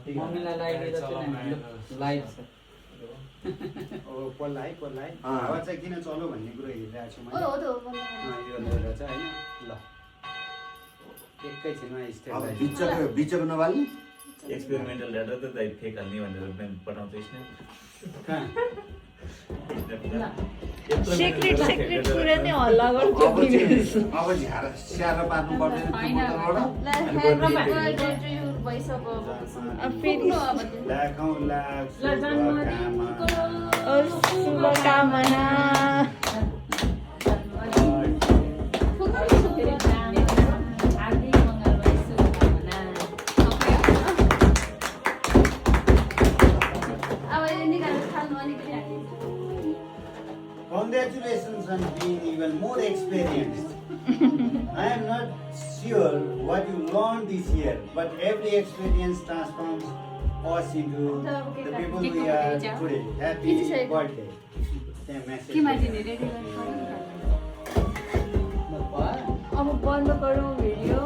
मम्मीलाई लगाइदिएर चाहिँ लाइभ छ पल्ला है हावा चाहिँ किन चल्यो भन्ने कुरो हेरिरहेको छु मैले यो लिएर चाहिँ होइन ल एकैछिनमा स्टेप बिचको नबाल्ने एक्सपेरिमेन्टल डाटा त दाइ फेक हाल्ने भनेर पठाउँदैछ नि सिक्रेट कुरा नै हल्ला गर्छ अब झ्यार स्याहार पार्नु पर्दैन शुभकामना Congratulations on being even more experienced. I am not sure what you learned this year, but every experience transforms us into the people we are today. Happy birthday. अब बन्द गरौँ भिडियो